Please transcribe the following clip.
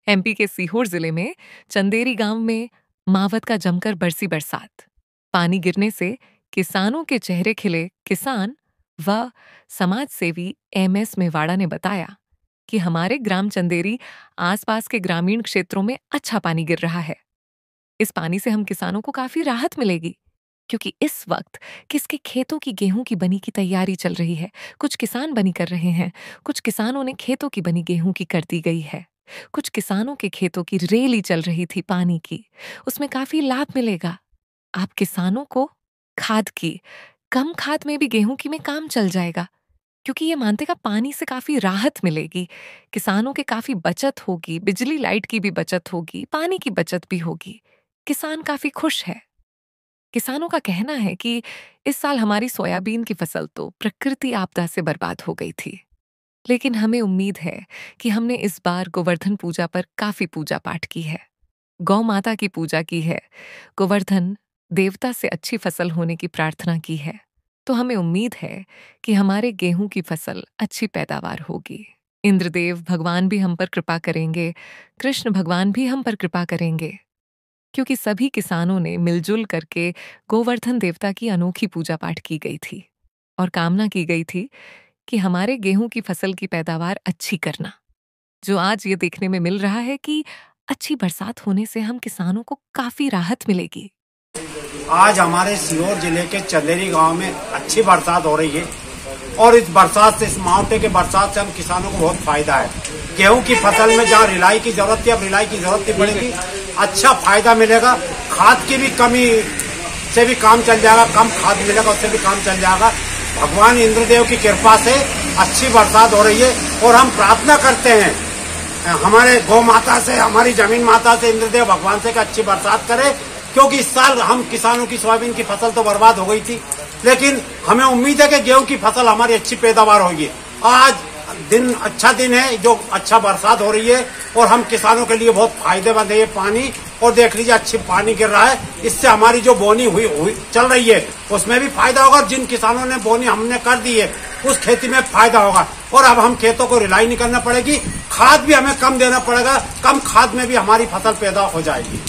MP के सीहोर जिले में चंदेरी गांव में मावत का जमकर बरसी बरसात। पानी गिरने से किसानों के चेहरे खिले। किसान व समाज सेवी एमएस मेवाड़ा ने बताया कि हमारे ग्राम चंदेरी आसपास के ग्रामीण क्षेत्रों में अच्छा पानी गिर रहा है। इस पानी से हम किसानों को काफी राहत मिलेगी, क्योंकि इस वक्त किसके खेतों की गेहूं की बनी की तैयारी चल रही है। कुछ किसान बनी कर रहे हैं, कुछ किसानों ने खेतों की बनी गेहूं की कर दी गई है, कुछ किसानों के खेतों की रेली चल रही थी पानी की। उसमें काफी लाभ मिलेगा। आप किसानों को खाद की, कम खाद में भी गेहूं की में काम चल जाएगा, क्योंकि ये मानते का पानी से काफी राहत मिलेगी। किसानों के काफी बचत होगी, बिजली लाइट की भी बचत होगी, पानी की बचत भी होगी। किसान काफी खुश है। किसानों का कहना है कि इस साल हमारी सोयाबीन की फसल तो प्रकृति आपदा से बर्बाद हो गई थी, लेकिन हमें उम्मीद है कि हमने इस बार गोवर्धन पूजा पर काफी पूजा पाठ की है, गौ माता की पूजा की है, गोवर्धन देवता से अच्छी फसल होने की प्रार्थना की है। तो हमें उम्मीद है कि हमारे गेहूं की फसल अच्छी पैदावार होगी। इंद्रदेव भगवान भी हम पर कृपा करेंगे, कृष्ण भगवान भी हम पर कृपा करेंगे, क्योंकि सभी किसानों ने मिलजुल करके गोवर्धन देवता की अनोखी पूजा पाठ की गई थी और कामना की गई थी कि हमारे गेहूं की फसल की पैदावार अच्छी करना। जो आज ये देखने में मिल रहा है कि अच्छी बरसात होने से हम किसानों को काफी राहत मिलेगी। आज हमारे सीहोर जिले के चंदेरी गांव में अच्छी बरसात हो रही है और इस बरसात से, इस मावठे के बरसात से हम किसानों को बहुत फायदा है। गेहूं की फसल में जहां रिलाई की जरूरत थी, अब रिलाई की जरूरत नहीं पड़ेगी, अच्छा फायदा मिलेगा। खाद की भी कमी से भी काम चल जाएगा, कम खाद मिलेगा उससे भी काम चल जाएगा। भगवान इंद्रदेव की कृपा से अच्छी बरसात हो रही है और हम प्रार्थना करते हैं हमारे गौ माता से, हमारी जमीन माता से, इंद्रदेव भगवान से कि अच्छी बरसात करे, क्योंकि इस साल हम किसानों की सोयाबीन की फसल तो बर्बाद हो गई थी, लेकिन हमें उम्मीद है कि गेहूं की फसल हमारी अच्छी पैदावार होगी। आज दिन अच्छा दिन है, जो अच्छा बरसात हो रही है और हम किसानों के लिए बहुत फायदेमंद है ये पानी। और देख लीजिए अच्छी पानी गिर रहा है, इससे हमारी जो बोनी हुई चल रही है उसमें भी फायदा होगा। जिन किसानों ने बोनी हमने कर दी है उस खेती में फायदा होगा और अब हम खेतों को रिलाई नहीं करना पड़ेगी। खाद भी हमें कम देना पड़ेगा, कम खाद में भी हमारी फसल पैदा हो जाएगी।